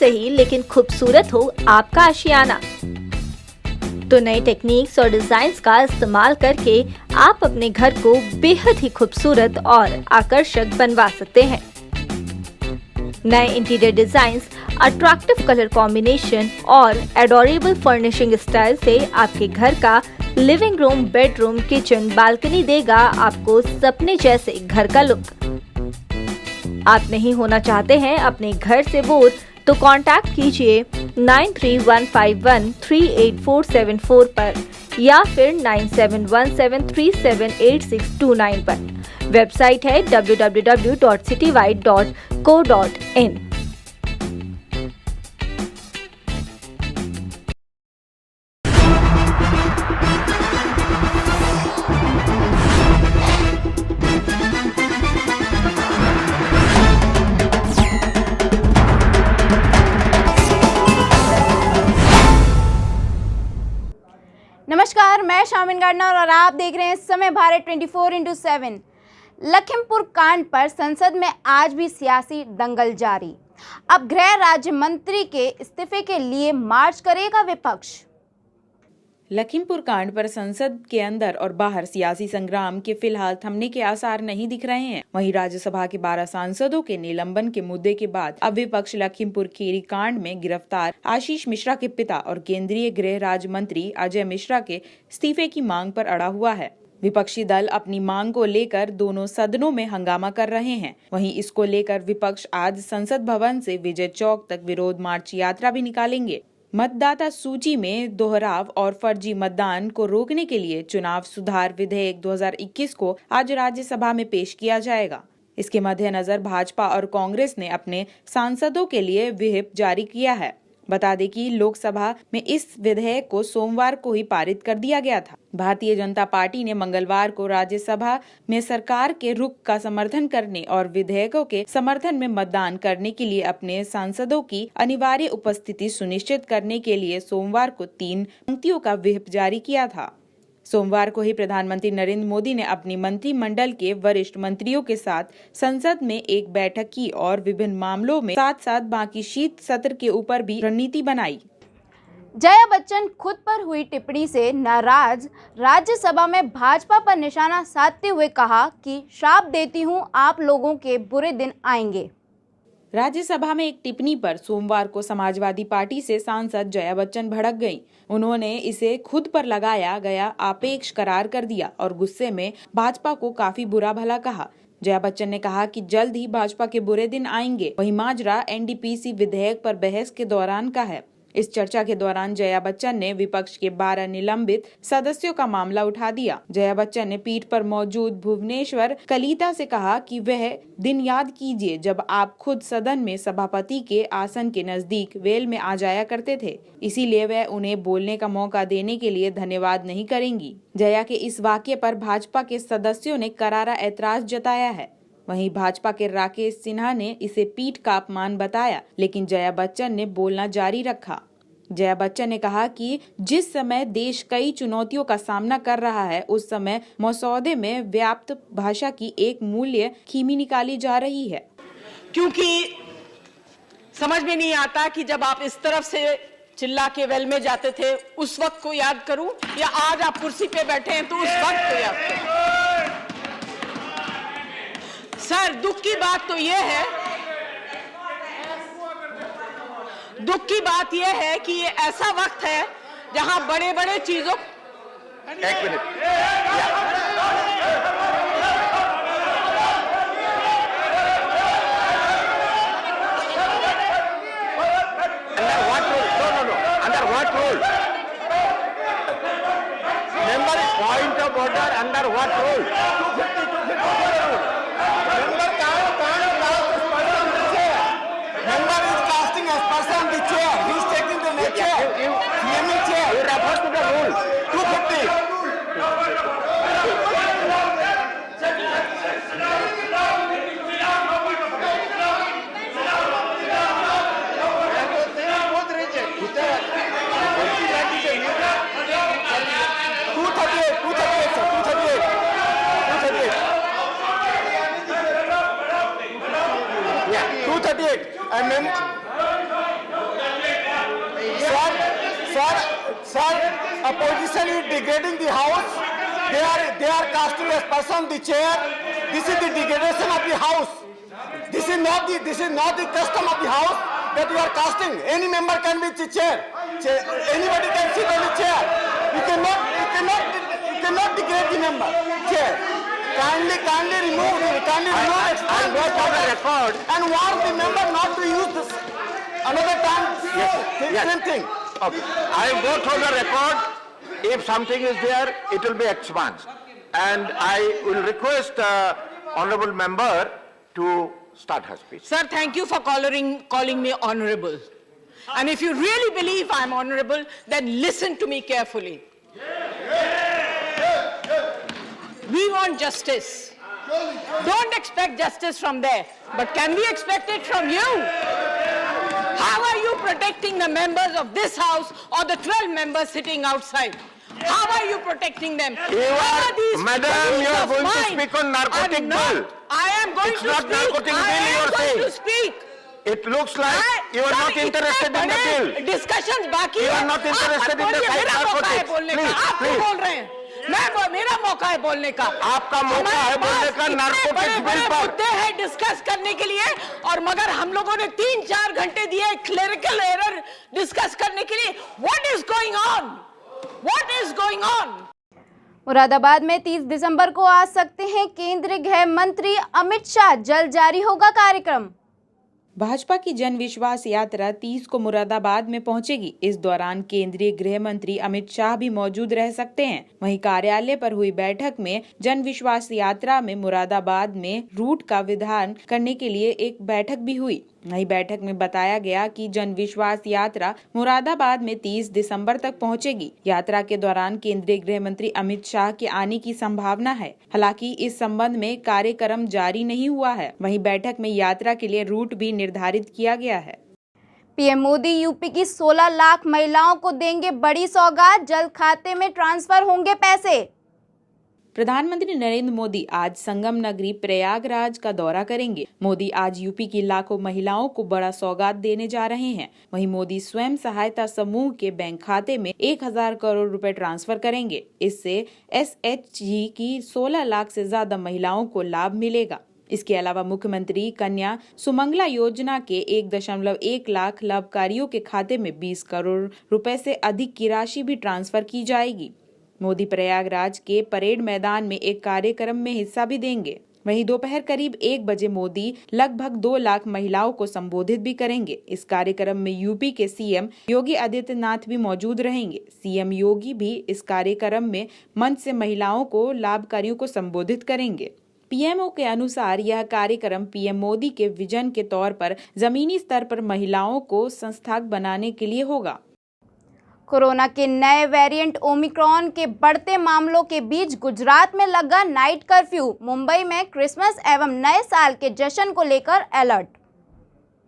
सही लेकिन खूबसूरत हो आपका आशियाना। तो नए टेक्निक्स और डिजाइन्स का इस्तेमाल करके आप अपने घर को बेहद ही खूबसूरत और आकर्षक बनवा सकते हैं। नए interior designs, attractive colour combination और एडोरेबल फर्निशिंग स्टाइल से आपके घर का living room, bedroom, kitchen, balcony देगा आपको सपने जैसे घर का लुक। आप नहीं होना चाहते हैं अपने घर से बोर, तो कांटेक्ट कीजिए 9315138474 पर या फिर 9717378629 पर। वेबसाइट है www.citywide.co.in। नमस्कार, मैं शामिन गार्डनर और आप देख रहे हैं समय भारत 24/7। लखीमपुर कांड पर संसद में आज भी सियासी दंगल जारी। अब गृह राज्य मंत्री के इस्तीफे के लिए मार्च करेगा विपक्ष। लखीमपुर कांड पर संसद के अंदर और बाहर सियासी संग्राम के फिलहाल थमने के आसार नहीं दिख रहे हैं। वहीं राज्यसभा के 12 सांसदों के निलंबन के मुद्दे के बाद अब विपक्ष लखीमपुर खीरी कांड में गिरफ्तार आशीष मिश्रा के पिता और केंद्रीय गृह राज्य मंत्री अजय मिश्रा के इस्तीफे की मांग पर अड़ा हुआ है। विपक्षी दल अपनी मांग को लेकर दोनों सदनों में हंगामा कर रहे हैं। वहीं इसको लेकर विपक्ष आज संसद भवन से विजय चौक तक विरोध मार्च यात्रा भी निकालेंगे। मतदाता सूची में दोहराव और फर्जी मतदान को रोकने के लिए चुनाव सुधार विधेयक 2021 को आज राज्यसभा में पेश किया जाएगा। इसके मद्देनजर भाजपा और कांग्रेस ने अपने सांसदों के लिए व्हिप जारी किया है। बता दें कि लोकसभा में इस विधेयक को सोमवार को ही पारित कर दिया गया था। भारतीय जनता पार्टी ने मंगलवार को राज्यसभा में सरकार के रुख का समर्थन करने और विधेयकों के समर्थन में मतदान करने के लिए अपने सांसदों की अनिवार्य उपस्थिति सुनिश्चित करने के लिए सोमवार को 3 पंक्तियों का व्हिप जारी किया था। सोमवार को ही प्रधानमंत्री नरेंद्र मोदी ने अपनी मंत्रिमंडल के वरिष्ठ मंत्रियों के साथ संसद में एक बैठक की और विभिन्न मामलों में साथ साथ बाकी शीत सत्र के ऊपर भी रणनीति बनाई। जया बच्चन खुद पर हुई टिप्पणी से नाराज राज्यसभा में भाजपा पर निशाना साधते हुए कहा कि श्राप देती हूं, आप लोगों के बुरे दिन आएंगे। राज्यसभा में एक टिप्पणी पर सोमवार को समाजवादी पार्टी से सांसद जया बच्चन भड़क गईं। उन्होंने इसे खुद पर लगाया गया आपेक्ष करार कर दिया और गुस्से में भाजपा को काफी बुरा भला कहा। जया बच्चन ने कहा कि जल्द ही भाजपा के बुरे दिन आएंगे। वहीं माजरा एनडीपीसी विधेयक पर बहस के दौरान का है। इस चर्चा के दौरान जया बच्चन ने विपक्ष के 12 निलंबित सदस्यों का मामला उठा दिया। जया बच्चन ने पीठ पर मौजूद भुवनेश्वर कलिता से कहा कि वह दिन याद कीजिए जब आप खुद सदन में सभापति के आसन के नजदीक वेल में आ जाया करते थे, इसीलिए वह उन्हें बोलने का मौका देने के लिए धन्यवाद नहीं करेंगी। जया के इस वाक्य पर भाजपा के सदस्यों ने करारा ऐतराज जताया है। वहीं भाजपा के राकेश सिन्हा ने इसे पीठ का अपमान बताया, लेकिन जया बच्चन ने बोलना जारी रखा। जया बच्चन ने कहा कि जिस समय देश कई चुनौतियों का सामना कर रहा है, उस समय मसौदे में व्याप्त भाषा की एक मूल्य खीमी निकाली जा रही है। क्योंकि समझ में नहीं आता कि जब आप इस तरफ से चिल्ला के वेल में जाते थे उस वक्त को याद करूं या आज आप कुर्सी पे बैठे हैं तो उस वक्त को याद करूं। सर, दुख की बात यह है कि ये ऐसा वक्त है जहां बड़े बड़े चीजों एक minute under what rule? Member point of order under what rule? Member is casting as person on the chair. He is taking the chair. Naming chair. You refer to the rule. 250. opposition is degrading the house. They are casting a person the chair. This is the degradation of the house. This is not the custom of the house that you are casting. Any member can be the chair. Anybody can sit on the chair. You cannot degrade the member. Chair. Kindly remove it. I vote on the record. And warn the member not to use this another time. Same thing. Okay. I vote on the record. If something is there, it will be expunged. And I will request honorable member to start her speech. Sir, thank you for calling me honorable. And if you really believe I'm honorable, then listen to me carefully. We want justice. Don't expect justice from there. But can we expect it from you? How are you protecting the members of this house or the 12 members sitting outside? How are you protecting them? Madam, you are going to speak on narcotic bill. I am going It's to not speak. narcotic bill you are I am going to saying. speak. It looks like you are not interested in the bill. Discussions बाकी You है। are not interested in the आप fight मेरा मौका है narcotics. बोलने का। Please, आप क्यों please. बोल रहे हैं? मेरा मौका है बोलने का। आपका मौका है बोलने का narcotics bill पर। मुद्दे हैं डिस्कस करने के लिए और मगर हम लोगों ने 3-4 घंटे दिए क्लेरिकल एरर डिस्कस करने के लिए। What is going on? What is going on? Moradabad में 30 दिसंबर को आ सकते हैं केंद्रीय गृह मंत्री अमित शाह, जल्द जारी होगा कार्यक्रम। भाजपा की जन विश्वास यात्रा 30 को मुरादाबाद में पहुंचेगी। इस दौरान केंद्रीय गृह मंत्री अमित शाह भी मौजूद रह सकते हैं। वहीं कार्यालय पर हुई बैठक में जन विश्वास यात्रा में मुरादाबाद में रूट का विधान करने के लिए एक बैठक भी हुई। वहीं बैठक में बताया गया कि जन विश्वास यात्रा मुरादाबाद में 30 दिसंबर तक पहुंचेगी। यात्रा के दौरान केंद्रीय गृह मंत्री अमित शाह के आने की संभावना है। हालांकि इस संबंध में कार्यक्रम जारी नहीं हुआ है। वहीं बैठक में यात्रा के लिए रूट भी निर्धारित किया गया है। पीएम मोदी यूपी की 16 लाख महिलाओं को देंगे बड़ी सौगात, जल्द खाते में ट्रांसफर होंगे पैसे। प्रधानमंत्री नरेंद्र मोदी आज संगम नगरी प्रयागराज का दौरा करेंगे। मोदी आज यूपी की लाखों महिलाओं को बड़ा सौगात देने जा रहे हैं। वहीं मोदी स्वयं सहायता समूह के बैंक खाते में 1000 करोड़ रुपए ट्रांसफर करेंगे। इससे एसएचजी की 16 लाख से ज्यादा महिलाओं को लाभ मिलेगा। इसके अलावा मुख्यमंत्री कन्या सुमंगला योजना के 1.1 लाख लाभकारियों के खाते में 20 करोड़ रुपए से अधिक की राशि भी ट्रांसफर की जाएगी। मोदी प्रयागराज के परेड मैदान में एक कार्यक्रम में हिस्सा भी देंगे। वहीं दोपहर करीब 1 बजे मोदी लगभग 2 लाख महिलाओं को संबोधित भी करेंगे। इस कार्यक्रम में यूपी के सीएम योगी आदित्यनाथ भी मौजूद रहेंगे। सीएम योगी भी इस कार्यक्रम में मंच से महिलाओं को लाभकारियों को संबोधित करेंगे। पीएमओ के अनुसार यह कार्यक्रम पीएम मोदी के विजन के तौर पर जमीनी स्तर पर महिलाओं को संस्थागत बनाने के लिए होगा। कोरोना के नए वेरिएंट ओमिक्रॉन के बढ़ते मामलों के बीच गुजरात में लगा नाइट कर्फ्यू। मुंबई में क्रिसमस एवं नए साल के जश्न को लेकर अलर्ट।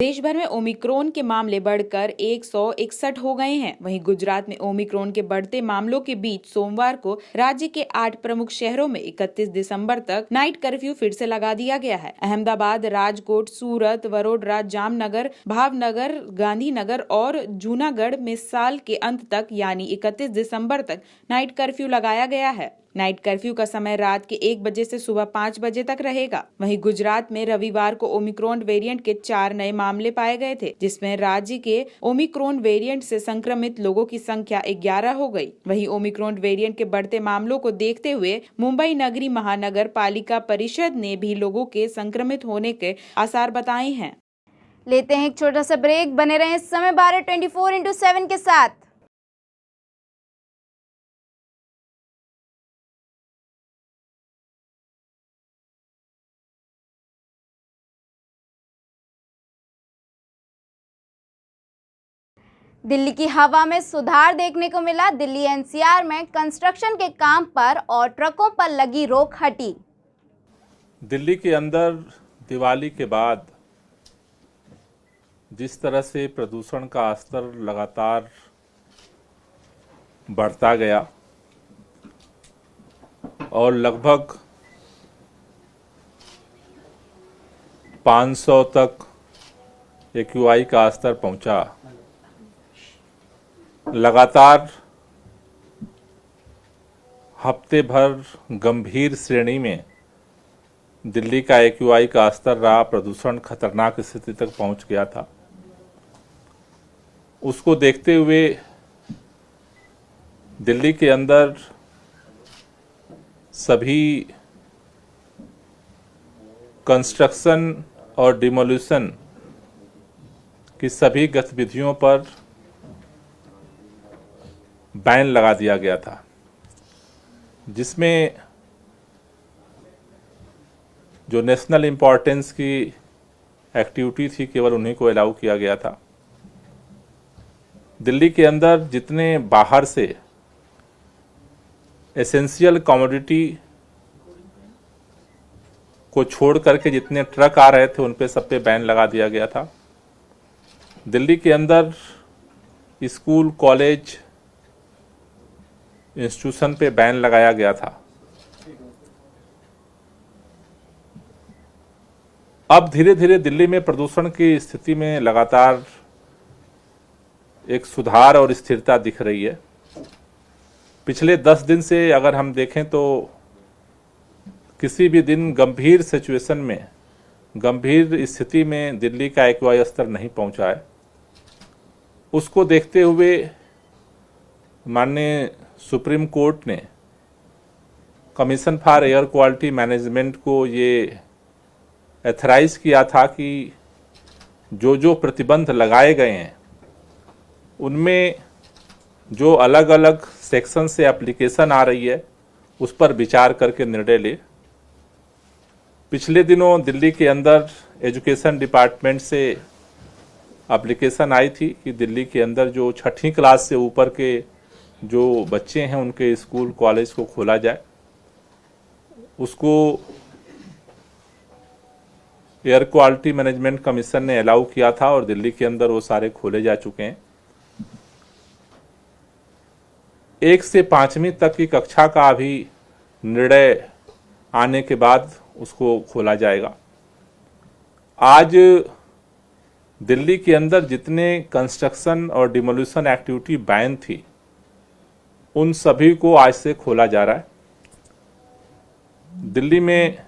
देश भर में ओमिक्रॉन के मामले बढ़कर 161 हो गए हैं। वहीं गुजरात में ओमिक्रॉन के बढ़ते मामलों के बीच सोमवार को राज्य के 8 प्रमुख शहरों में 31 दिसंबर तक नाइट कर्फ्यू फिर से लगा दिया गया है। अहमदाबाद, राजकोट, सूरत, वडोदरा, जामनगर, भावनगर, गांधीनगर और जूनागढ़ में साल के अंत तक यानी 31 दिसंबर तक नाइट कर्फ्यू लगाया गया है। नाइट कर्फ्यू का समय रात के 1 बजे से सुबह 5 बजे तक रहेगा। वहीं गुजरात में रविवार को ओमिक्रॉन वेरिएंट के 4 नए मामले पाए गए थे, जिसमें राज्य के ओमिक्रॉन वेरिएंट से संक्रमित लोगों की संख्या 11 हो गई। वहीं ओमिक्रॉन वेरिएंट के बढ़ते मामलों को देखते हुए मुंबई नगरी महानगर पालिका परिषद ने भी लोगों के संक्रमित होने के आसार बताए हैं। लेते हैं एक छोटा सा ब्रेक, बने रहें इस समय भारत 24/7 के साथ। दिल्ली की हवा में सुधार देखने को मिला। दिल्ली एनसीआर में कंस्ट्रक्शन के काम पर और ट्रकों पर लगी रोक हटी। दिल्ली के अंदर दिवाली के बाद जिस तरह से प्रदूषण का स्तर लगातार बढ़ता गया और लगभग 500 तक एक्यूआई का स्तर पहुंचा, लगातार हफ्ते भर गंभीर श्रेणी में दिल्ली का AQI का स्तर रहा, प्रदूषण खतरनाक स्थिति तक पहुंच गया था। उसको देखते हुए दिल्ली के अंदर सभी कंस्ट्रक्शन और डिमोलिशन की सभी गतिविधियों पर बैन लगा दिया गया था, जिसमें जो नेशनल इम्पोर्टेंस की एक्टिविटी थी केवल उन्हीं को अलाउ किया गया था। दिल्ली के अंदर जितने बाहर से एसेंशियल कमोडिटी को छोड़ करके जितने ट्रक आ रहे थे उन पे सब पे बैन लगा दिया गया था। दिल्ली के अंदर स्कूल, कॉलेज, इंस्टीट्यूशन पे बैन लगाया गया था। अब धीरे धीरे दिल्ली में प्रदूषण की स्थिति में लगातार एक सुधार और स्थिरता दिख रही है। पिछले 10 दिन से अगर हम देखें तो किसी भी दिन गंभीर सिचुएशन में, गंभीर स्थिति में दिल्ली का AQI स्तर नहीं पहुंचा है। उसको देखते हुए माननीय सुप्रीम कोर्ट ने commission for air quality management को ये एथराइज किया था कि जो जो प्रतिबंध लगाए गए हैं उनमें जो अलग अलग सेक्शन से एप्लीकेशन आ रही है उस पर विचार करके निर्णय ले। पिछले दिनों दिल्ली के अंदर एजुकेशन डिपार्टमेंट से एप्लीकेशन आई थी कि दिल्ली के अंदर जो 6ठी क्लास से ऊपर के जो बच्चे हैं उनके स्कूल, कॉलेज को खोला जाए। उसको एयर क्वालिटी मैनेजमेंट कमीशन ने अलाउ किया था और दिल्ली के अंदर वो सारे खोले जा चुके हैं। 1 से 5वीं तक की कक्षा का अभी निर्णय आने के बाद उसको खोला जाएगा। आज दिल्ली के अंदर जितने कंस्ट्रक्शन और डिमोलिशन एक्टिविटी बैन थी उन सभी को आज से खोला जा रहा है। दिल्ली में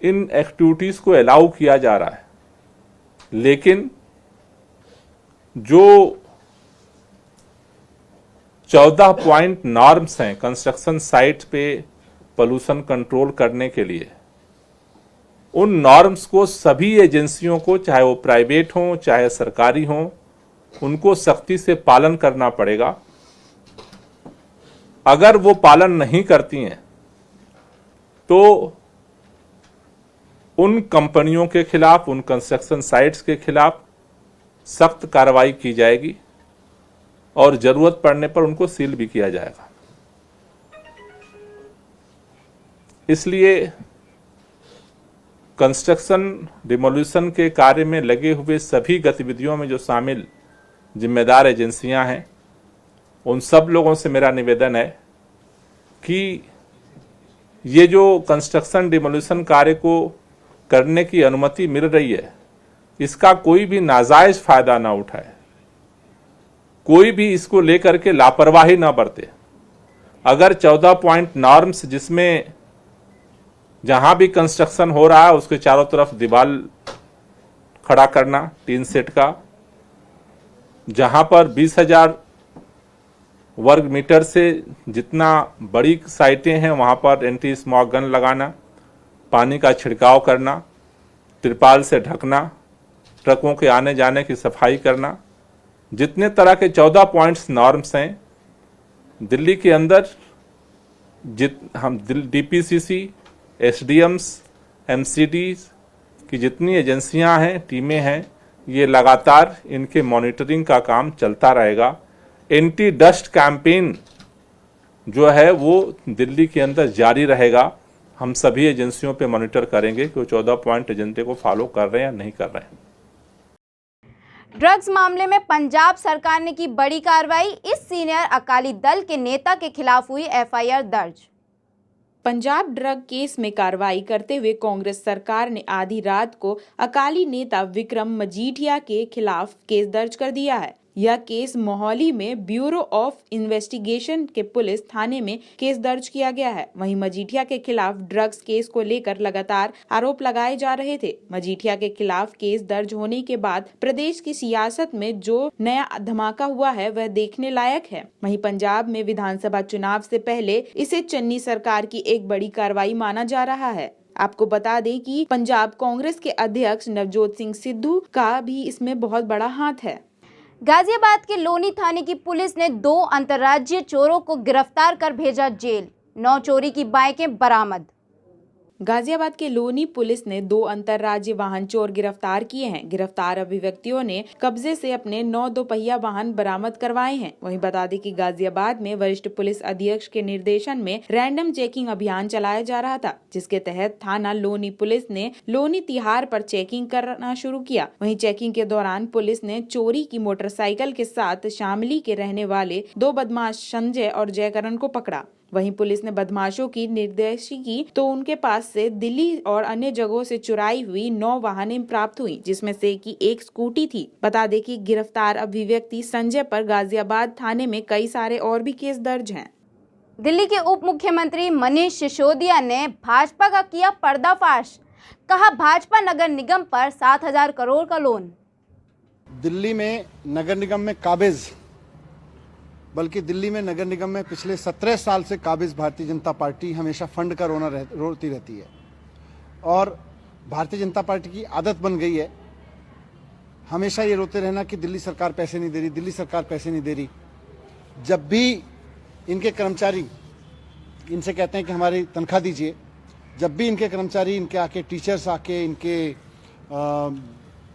इन एक्टिविटीज को अलाउ किया जा रहा है, लेकिन जो 14 पॉइंट नॉर्म्स हैं कंस्ट्रक्शन साइट पे पोल्यूशन कंट्रोल करने के लिए, उन नॉर्म्स को सभी एजेंसियों को, चाहे वो प्राइवेट हों चाहे सरकारी हों, उनको सख्ती से पालन करना पड़ेगा। अगर वो पालन नहीं करती हैं तो उन कंपनियों के खिलाफ, उन कंस्ट्रक्शन साइट्स के खिलाफ सख्त कार्रवाई की जाएगी और जरूरत पड़ने पर उनको सील भी किया जाएगा। इसलिए कंस्ट्रक्शन डिमोलिशन के कार्य में लगे हुए सभी गतिविधियों में जो शामिल जिम्मेदार एजेंसियां हैं, उन सब लोगों से मेरा निवेदन है कि ये जो कंस्ट्रक्शन डिमोलिशन कार्य को करने की अनुमति मिल रही है, इसका कोई भी नाजायज फायदा ना उठाए, कोई भी इसको लेकर के लापरवाही ना बरते। अगर 14 पॉइंट नॉर्म्स, जिसमें जहां भी कंस्ट्रक्शन हो रहा है उसके चारों तरफ दीवार खड़ा करना टीन सेट का, जहां पर 20,000 वर्ग मीटर से जितना बड़ी साइटें हैं वहां पर एंटी स्मॉग गन लगाना, पानी का छिड़काव करना, तिरपाल से ढकना, ट्रकों के आने जाने की सफाई करना, जितने तरह के 14 पॉइंट्स नॉर्म्स हैं दिल्ली के अंदर, हम DPCC, SDMs, MCDs की जितनी एजेंसियां हैं, टीमें हैं, ये लगातार इनके मॉनिटरिंग का काम चलता रहेगा। एंटी डस्ट कैंपेन जो है वो दिल्ली के अंदर जारी रहेगा। हम सभी एजेंसियों पे मॉनिटर करेंगे कि वो 14 पॉइंट एजेंडे को फॉलो कर रहे हैं या नहीं कर रहे हैं। ड्रग्स मामले में पंजाब सरकार ने की बड़ी कार्रवाई। इस सीनियर अकाली दल के नेता के खिलाफ हुई FIR दर्ज। पंजाब ड्रग केस में कार्रवाई करते हुए कांग्रेस सरकार ने आधी रात को अकाली नेता विक्रम मजीठिया के खिलाफ केस दर्ज कर दिया है। यह केस मोहाली में ब्यूरो ऑफ इन्वेस्टिगेशन के पुलिस थाने में केस दर्ज किया गया है। वहीं मजीठिया के खिलाफ ड्रग्स केस को लेकर लगातार आरोप लगाए जा रहे थे। मजीठिया के खिलाफ केस दर्ज होने के बाद प्रदेश की सियासत में जो नया धमाका हुआ है वह देखने लायक है। वहीं पंजाब में विधानसभा चुनाव से पहले इसे चन्नी सरकार की एक बड़ी कार्रवाई माना जा रहा है। आपको बता दें कि पंजाब कांग्रेस के अध्यक्ष नवजोत सिंह सिद्धू का भी इसमें बहुत बड़ा हाथ है। गाजियाबाद के लोनी थाने की पुलिस ने 2 अंतर्राज्यीय चोरों को गिरफ्तार कर भेजा जेल। 9 चोरी की बाइकें बरामद। गाजियाबाद के लोनी पुलिस ने 2 अंतर्राज्यीय वाहन चोर गिरफ्तार किए हैं। गिरफ्तार अभिव्यक्तियों ने कब्जे से अपने 9 दोपहिया वाहन बरामद करवाए हैं। वहीं बता दें कि गाजियाबाद में वरिष्ठ पुलिस अधीक्षक के निर्देशन में रैंडम चेकिंग अभियान चलाया जा रहा था, जिसके तहत थाना लोनी पुलिस ने लोनी तिहार पर चेकिंग करना शुरू किया। वहीं चेकिंग के दौरान पुलिस ने चोरी की मोटरसाइकिल के साथ शामली के रहने वाले 2 बदमाश संजय और जयकरण को पकड़ा। वहीं पुलिस ने बदमाशों की निर्देशी की तो उनके पास से दिल्ली और अन्य जगहों से चुराई हुई 9 वाहनें प्राप्त हुई, जिसमें से कि 1 स्कूटी थी। बता दें कि गिरफ्तार अभिव्यक्ति संजय पर गाजियाबाद थाने में कई सारे और भी केस दर्ज हैं। दिल्ली के उप मुख्यमंत्री मनीष सिसोदिया ने भाजपा का किया पर्दाफाश। कहा भाजपा नगर निगम पर 7,000 करोड़ का लोन। दिल्ली में नगर निगम में काबिज, बल्कि दिल्ली में नगर निगम में पिछले 17 साल से काबिज भारतीय जनता पार्टी हमेशा फंड का रोती रहती है। और भारतीय जनता पार्टी की आदत बन गई है हमेशा ये रोते रहना कि दिल्ली सरकार पैसे नहीं दे रही, दिल्ली सरकार पैसे नहीं दे रही। जब भी इनके कर्मचारी इनसे कहते हैं कि हमारी तनख्वाह दीजिए, जब भी इनके कर्मचारी, इनके आके टीचर्स आके, इनके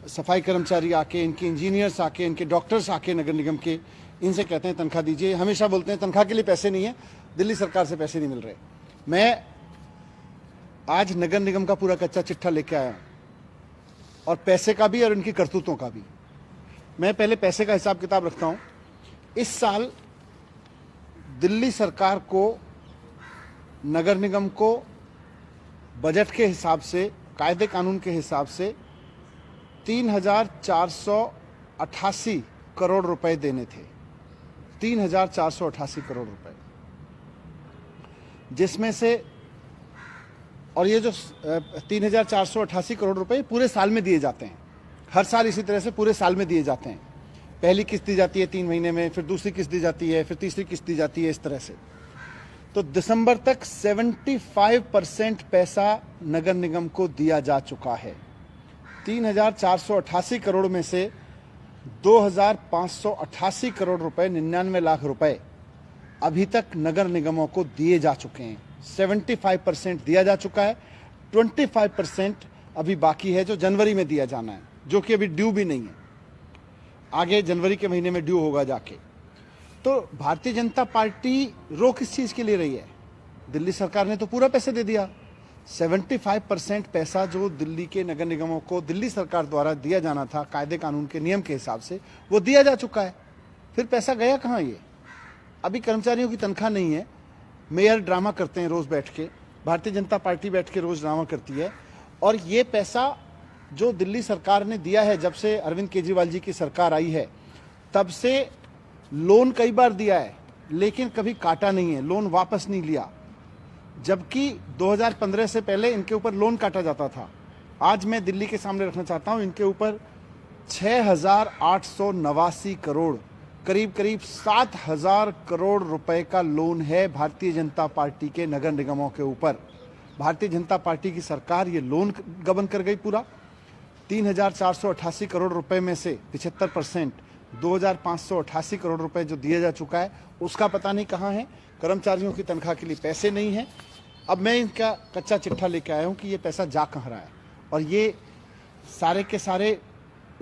सफाई कर्मचारी आके, इनके इंजीनियर्स आके, इनके डॉक्टर्स आके नगर निगम के, इनसे कहते हैं तनख्वाह दीजिए, हमेशा बोलते हैं तनख्वाह के लिए पैसे नहीं है, दिल्ली सरकार से पैसे नहीं मिल रहे। मैं आज नगर निगम का पूरा कच्चा चिट्ठा लेके आया हूं, और पैसे का भी और इनकी करतूतों का भी। मैं पहले पैसे का हिसाब किताब रखता हूं। इस साल दिल्ली सरकार को, नगर निगम को बजट के हिसाब से, कायदे कानून के हिसाब से 3,488 करोड़ रुपए देने थे। 3,488 करोड़ रुपए, जिसमें से, और ये जो 3,488 करोड़ रुपए पूरे साल में दिए जाते हैं। हर साल इसी तरह से पूरे साल में दिए जाते हैं। पहली किस्त दी जाती है 3 महीने में, फिर दूसरी किस्त दी जाती है, फिर तीसरी किस्त दी जाती है, इस तरह से। तो दिसंबर तक 75% पैसा नगर निगम को दिया जा चुका है। 3,488 करोड़ में से 2,588 करोड़ रुपए, 99 लाख रुपए अभी तक नगर निगमों को दिए जा चुके हैं। 75% दिया जा चुका है, 25% अभी बाकी है जो जनवरी में दिया जाना है, जो कि अभी ड्यू भी नहीं है, आगे जनवरी के महीने में ड्यू होगा जाके। तो भारतीय जनता पार्टी रो किस चीज के लिए रही है? दिल्ली सरकार ने तो पूरा पैसे दे दिया। 75% पैसा जो दिल्ली के नगर निगमों को दिल्ली सरकार द्वारा दिया जाना था कायदे कानून के नियम के हिसाब से, वो दिया जा चुका है। फिर पैसा गया कहाँ? ये अभी कर्मचारियों की तनख्वाह नहीं है। मेयर ड्रामा करते हैं रोज बैठ के, भारतीय जनता पार्टी बैठ के रोज ड्रामा करती है। और ये पैसा जो दिल्ली सरकार ने दिया है, जब से अरविंद केजरीवाल जी की सरकार आई है तब से लोन कई बार दिया है, लेकिन कभी काटा नहीं है, लोन वापस नहीं लिया। जबकि 2015 से पहले इनके ऊपर लोन काटा जाता था। आज मैं दिल्ली के सामने रखना चाहता हूं, इनके ऊपर 6,889 करोड़, करीब करीब 7,000 करोड़ रुपए का लोन है भारतीय जनता पार्टी के नगर निगमों के ऊपर। भारतीय जनता पार्टी की सरकार ये लोन गबन कर गई पूरा। 3,488 करोड़ रुपए में से 75% 2,588 करोड़ रुपए जो दिया जा चुका है, उसका पता नहीं कहाँ है। कर्मचारियों की तनख्वाह के लिए पैसे नहीं है। अब मैं इनका कच्चा चिट्ठा लेके आया हूँ कि ये पैसा जा कहाँ रहा है। और ये सारे के सारे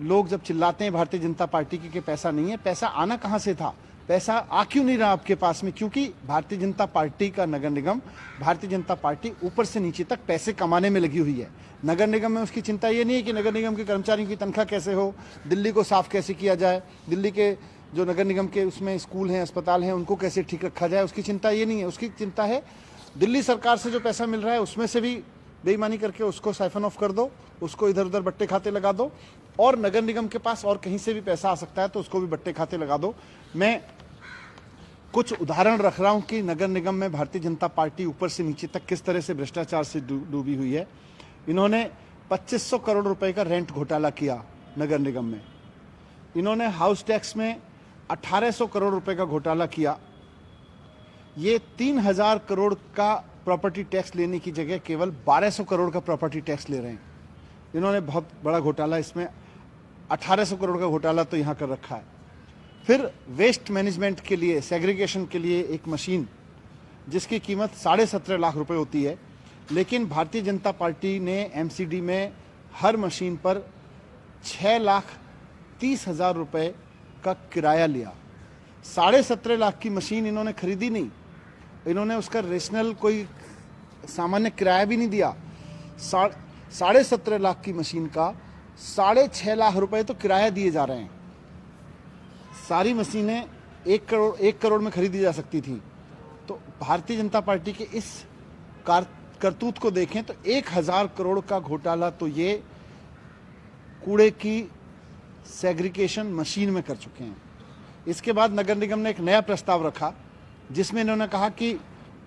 लोग जब चिल्लाते हैं भारतीय जनता पार्टी की कि पैसा नहीं है, पैसा आना कहाँ से था? पैसा आ क्यों नहीं रहा आपके पास में? क्योंकि भारतीय जनता पार्टी का नगर निगम, भारतीय जनता पार्टी ऊपर से नीचे तक पैसे कमाने में लगी हुई है। नगर निगम में उसकी चिंता ये नहीं है कि नगर निगम के कर्मचारियों की तनख्वाह कैसे हो, दिल्ली को साफ कैसे किया जाए, दिल्ली के जो नगर निगम के उसमें स्कूल हैं, अस्पताल हैं, उनको कैसे ठीक रखा जाए, उसकी चिंता ये नहीं है। उसकी चिंता है दिल्ली सरकार से जो पैसा मिल रहा है उसमें से भी बेईमानी करके उसको साइफन ऑफ कर दो, उसको इधर उधर बट्टे खाते लगा दो, और नगर निगम के पास और कहीं से भी पैसा आ सकता है तो उसको भी बट्टे खाते लगा दो। मैं कुछ उदाहरण रख रहा हूं कि नगर निगम में भारतीय जनता पार्टी ऊपर से नीचे तक किस तरह से भ्रष्टाचार से डूबी हुई है। इन्होंने 2500 करोड़ रुपए का रेंट घोटाला किया नगर निगम में। इन्होंने हाउस टैक्स में 1800 करोड़ रुपए का घोटाला किया। ये 3000 करोड़ का प्रॉपर्टी टैक्स लेने की जगह केवल 1200 करोड़ का प्रॉपर्टी टैक्स ले रहे हैं। इन्होंने बहुत बड़ा घोटाला, इसमें 1800 करोड़ का घोटाला तो यहाँ कर रखा है। फिर वेस्ट मैनेजमेंट के लिए, सेग्रीगेशन के लिए एक मशीन जिसकी कीमत 17.5 लाख रुपए होती है, लेकिन भारतीय जनता पार्टी ने एमसीडी में हर मशीन पर 6,30,000 रुपए का किराया लिया। 17.5 लाख की मशीन इन्होंने खरीदी नहीं, इन्होंने उसका रेशनल कोई सामान्य किराया भी नहीं दिया। 17.5 लाख की मशीन का 6.5 लाख रुपए तो किराया दिए जा रहे हैं। सारी मशीनें 1 करोड़ में खरीदी जा सकती थी। तो भारतीय जनता पार्टी के इस करतूत को देखें तो 1000 करोड़ का घोटाला तो ये कूड़े की सेग्रीगेशन मशीन में कर चुके हैं। इसके बाद नगर निगम ने एक नया प्रस्ताव रखा जिसमें इन्होंने कहा कि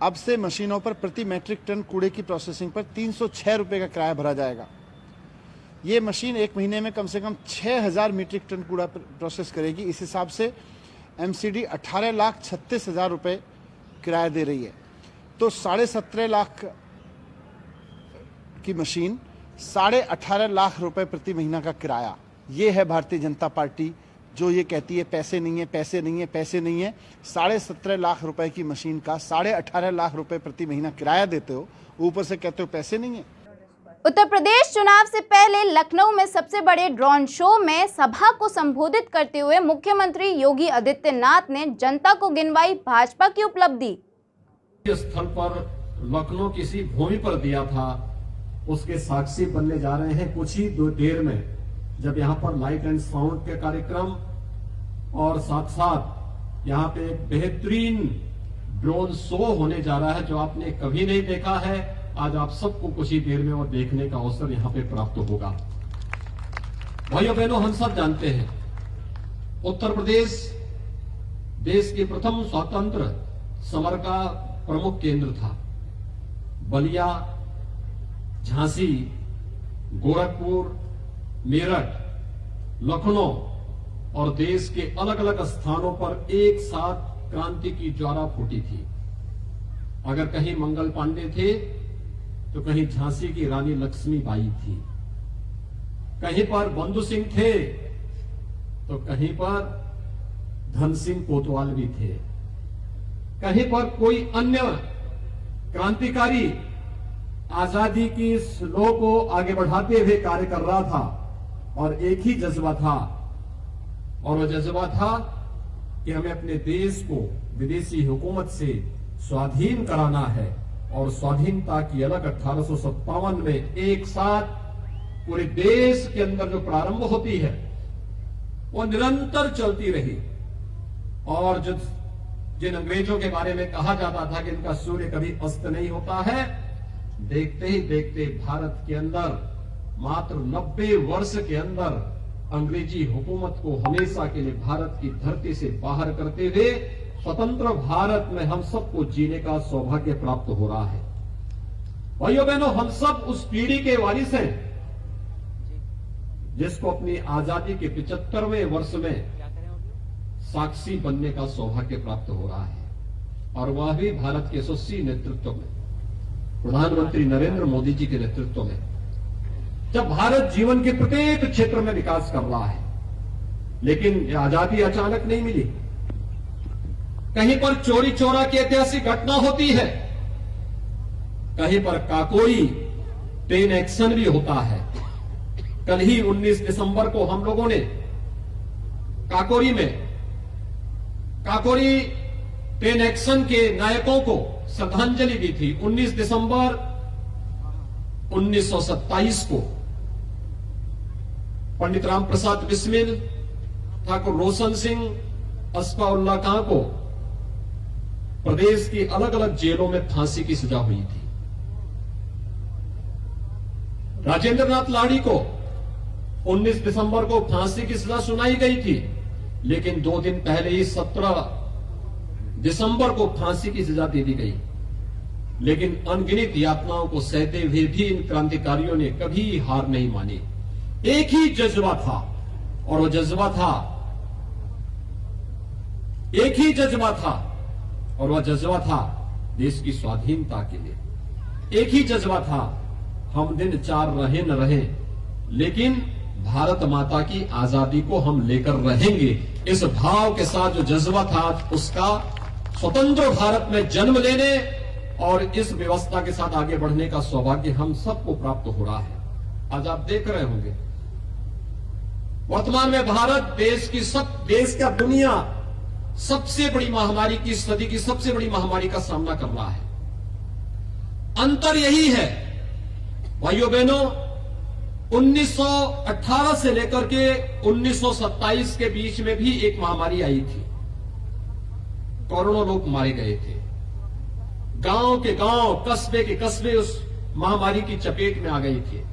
अब से मशीनों पर प्रति मैट्रिक टन कूड़े की प्रोसेसिंग पर 306 रुपए का किराया भरा जाएगा। ये मशीन एक महीने में कम से कम 6000 मीट्रिक टन कूड़ा प्रोसेस करेगी। इस हिसाब से एमसीडी 18,36,000 रुपए किराया दे रही है। तो 17.5 लाख की मशीन, 18.5 लाख रुपए प्रति महीना का किराया। ये है भारतीय जनता पार्टी जो ये कहती है पैसे नहीं है, पैसे नहीं है, पैसे नहीं है। 17.5 लाख रुपए की मशीन का 18.5 लाख रुपए प्रति महीना किराया देते हो, ऊपर से कहते हो पैसे नहीं है। उत्तर प्रदेश चुनाव से पहले लखनऊ में सबसे बड़े ड्रोन शो में सभा को संबोधित करते हुए मुख्यमंत्री योगी आदित्यनाथ ने जनता को गिनवाई भाजपा की उपलब्धि। स्थल पर लखनऊ किसी भूमि पर दिया था, उसके साक्षी बनने जा रहे हैं कुछ ही देर में, जब यहाँ पर लाइट एंड साउंड के कार्यक्रम और साथ साथ यहाँ पे एक बेहतरीन ड्रोन शो होने जा रहा है जो आपने कभी नहीं देखा है। आज आप सबको कुछ ही देर में वो देखने का अवसर यहाँ पे प्राप्त होगा। भाइयों बहनों, हम सब जानते हैं उत्तर प्रदेश देश के प्रथम स्वतंत्र समर का प्रमुख केंद्र था। बलिया, झांसी, गोरखपुर, मेरठ, लखनऊ और देश के अलग अलग स्थानों पर एक साथ क्रांति की ज्वाला फूटी थी। अगर कहीं मंगल पांडे थे तो कहीं झांसी की रानी लक्ष्मीबाई थी, कहीं पर बंधु सिंह थे तो कहीं पर धन सिंह कोतवाल भी थे, कहीं पर कोई अन्य क्रांतिकारी आजादी की स्लो को आगे बढ़ाते हुए कार्य कर रहा था और एक ही जज्बा था, और वो जज्बा था कि हमें अपने देश को विदेशी हुकूमत से स्वाधीन कराना है। और स्वाधीनता की अलग 1857 में एक साथ पूरे देश के अंदर जो प्रारंभ होती है वो निरंतर चलती रही। और जिन अंग्रेजों के बारे में कहा जाता था कि इनका सूर्य कभी अस्त नहीं होता है, देखते ही देखते भारत के अंदर मात्र 90 वर्ष के अंदर अंग्रेजी हुकूमत को हमेशा के लिए भारत की धरती से बाहर करते हुए स्वतंत्र भारत में हम सबको जीने का सौभाग्य प्राप्त हो रहा है। भाइयों बहनों, हम सब उस पीढ़ी के वारिस हैं जिसको अपनी आजादी के 75वें वर्ष में साक्षी बनने का सौभाग्य प्राप्त हो रहा है। और वह भी भारत के यशस्वी नेतृत्व में, प्रधानमंत्री नरेंद्र मोदी जी के नेतृत्व में, जब भारत जीवन के प्रत्येक क्षेत्र में विकास कर रहा है। लेकिन यह आजादी अचानक नहीं मिली। कहीं पर चोरी चोरा की ऐतिहासिक घटना होती है, कहीं पर काकोरी ट्रेन एक्शन भी होता है। कल ही 19 दिसंबर को हम लोगों ने काकोरी ट्रेन एक्शन के नायकों को श्रद्धांजलि दी थी। 19 दिसंबर 1927 को पंडित राम प्रसाद बिस्मिल, ठाकुर रोशन सिंह, अस्फाउल्लाह खां को प्रदेश की अलग अलग जेलों में फांसी की सजा हुई थी। राजेंद्र नाथ लाड़ी को 19 दिसंबर को फांसी की सजा सुनाई गई थी, लेकिन 2 दिन पहले ही 17 दिसंबर को फांसी की सजा दे दी गई। लेकिन अनगिनत यातनाओं को सहते हुए भी इन क्रांतिकारियों ने कभी हार नहीं मानी। एक ही जज्बा था, और वो जज्बा था, एक ही जज्बा था, और वह जज्बा था देश की स्वाधीनता के लिए। एक ही जज्बा था, हम दिन 4 रहे न रहे, लेकिन भारत माता की आजादी को हम लेकर रहेंगे। इस भाव के साथ जो जज्बा था, उसका स्वतंत्र भारत में जन्म लेने और इस व्यवस्था के साथ आगे बढ़ने का सौभाग्य हम सबको प्राप्त हो रहा है। आज आप देख रहे होंगे वर्तमान में भारत देश का दुनिया सबसे बड़ी महामारी की, सदी की सबसे बड़ी महामारी का सामना कर रहा है। अंतर यही है भाइयों बहनों, 1918 से लेकर के 1927 के बीच में भी एक महामारी आई थी। करोड़ों लोग मारे गए थे। गांव के गांव, कस्बे के कस्बे उस महामारी की चपेट में आ गए थे।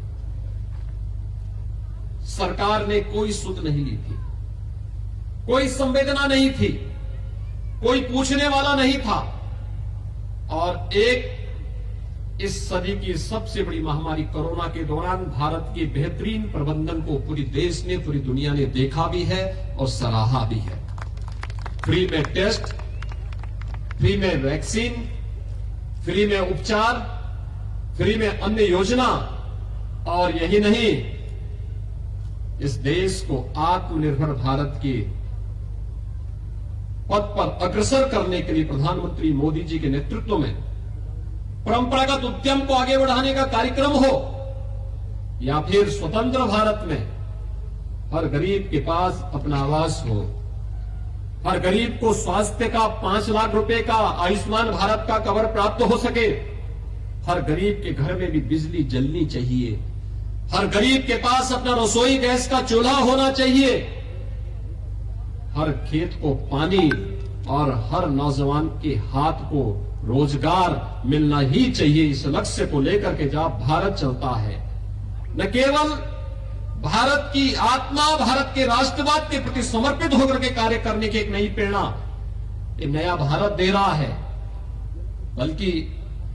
सरकार ने कोई सुध नहीं ली थी, कोई संवेदना नहीं थी, कोई पूछने वाला नहीं था। और इस सदी की सबसे बड़ी महामारी कोरोना के दौरान भारत के बेहतरीन प्रबंधन को पूरी देश ने, पूरी दुनिया ने देखा भी है और सराहा भी है। फ्री में टेस्ट, फ्री में वैक्सीन, फ्री में उपचार, फ्री में अन्य योजना, और यही नहीं, इस देश को आत्मनिर्भर भारत के पथ पर अग्रसर करने के लिए प्रधानमंत्री मोदी जी के नेतृत्व में परंपरागत उद्यम को आगे बढ़ाने का कार्यक्रम हो, या फिर स्वतंत्र भारत में हर गरीब के पास अपना आवास हो, हर गरीब को स्वास्थ्य का 5 लाख रुपए का आयुष्मान भारत का कवर प्राप्त हो सके, हर गरीब के घर में भी बिजली जलनी चाहिए, हर गरीब के पास अपना रसोई गैस का चूल्हा होना चाहिए, हर खेत को पानी और हर नौजवान के हाथ को रोजगार मिलना ही चाहिए। इस लक्ष्य को लेकर के जब भारत चलता है, न केवल भारत की आत्मा, भारत के राष्ट्रवाद के प्रति समर्पित होकर के कार्य करने की एक नई प्रेरणा एक नया भारत दे रहा है, बल्कि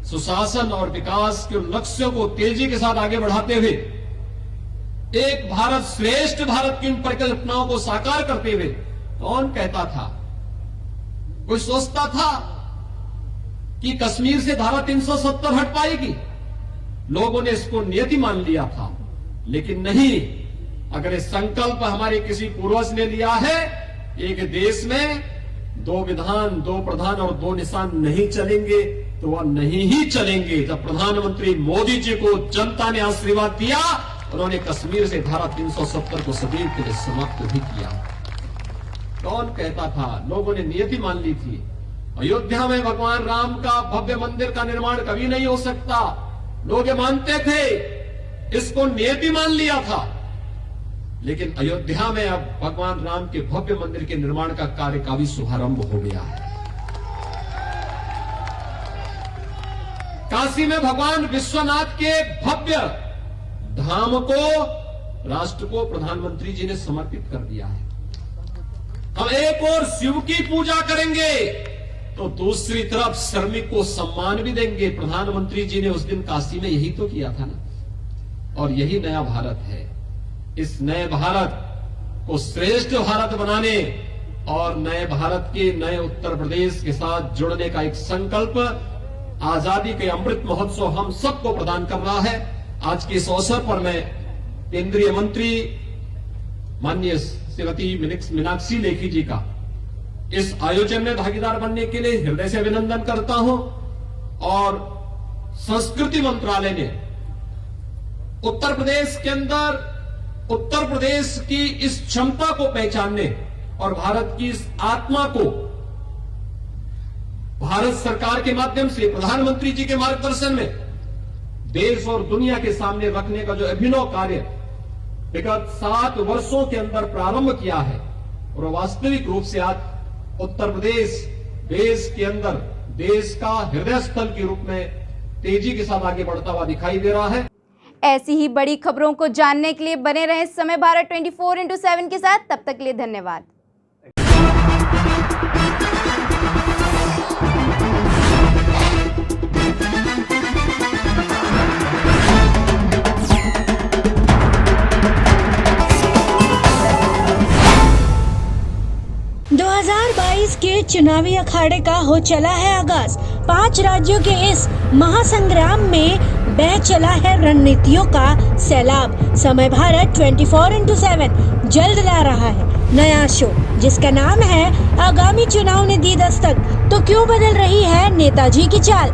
सुशासन और विकास के लक्ष्यों को तेजी के साथ आगे बढ़ाते हुए एक भारत श्रेष्ठ भारत की उन परिकल्पनाओं को साकार करते हुए कौन कहता था, कोई सोचता था कि कश्मीर से धारा 370 हट पाएगी? लोगों ने इसको नियति मान लिया था, लेकिन नहीं। अगर ये संकल्प हमारे किसी पूर्वज ने लिया है, एक देश में 2 विधान, 2 प्रधान और 2 निशान नहीं चलेंगे, तो वह नहीं ही चलेंगे। जब प्रधानमंत्री मोदी जी को जनता ने आशीर्वाद दिया, उन्होंने कश्मीर से धारा 370 को सदैव के लिए समाप्त भी किया। कौन कहता था? लोगों ने नियति मान ली थी। अयोध्या में भगवान राम का भव्य मंदिर का निर्माण कभी नहीं हो सकता, लोग ये मानते थे, इसको नियति मान लिया था। लेकिन अयोध्या में अब भगवान राम के भव्य मंदिर के निर्माण का कार्य का भी शुभारंभ हो गया है। काशी में भगवान विश्वनाथ के भव्य धाम को राष्ट्र को प्रधानमंत्री जी ने समर्पित कर दिया है। हम एक और शिव की पूजा करेंगे तो दूसरी तरफ श्रमिक को सम्मान भी देंगे। प्रधानमंत्री जी ने उस दिन काशी में यही तो किया था ना। और यही नया भारत है। इस नए भारत को श्रेष्ठ भारत बनाने और नए भारत के नए उत्तर प्रदेश के साथ जुड़ने का एक संकल्प आजादी के अमृत महोत्सव हम सबको प्रदान कर रहा है। आज के इस अवसर पर मैं केंद्रीय मंत्री माननीय श्रीमती मीनाक्षी लेखी जी का इस आयोजन में भागीदार बनने के लिए हृदय से अभिनंदन करता हूं। और संस्कृति मंत्रालय ने उत्तर प्रदेश के अंदर उत्तर प्रदेश की इस क्षमता को पहचानने और भारत की इस आत्मा को भारत सरकार के माध्यम से प्रधानमंत्री जी के मार्गदर्शन में देश और दुनिया के सामने रखने का जो अभिनव कार्य विगत 7 वर्षों के अंदर प्रारंभ किया है और वास्तविक रूप से आज उत्तर प्रदेश देश के अंदर देश का हृदय स्थल के रूप में तेजी के साथ आगे बढ़ता हुआ दिखाई दे रहा है। ऐसी ही बड़ी खबरों को जानने के लिए बने रहें समय भारत 24/7 के साथ। तब तक के लिए धन्यवाद। 2022 के चुनावी अखाड़े का हो चला है आगाज। 5 राज्यों के इस महासंग्राम में बह चला है रणनीतियों का सैलाब। समय भारत 24/7 जल्द ला रहा है नया शो, जिसका नाम है आगामी चुनाव ने दी दस्तक, तो क्यों बदल रही है नेताजी की चाल।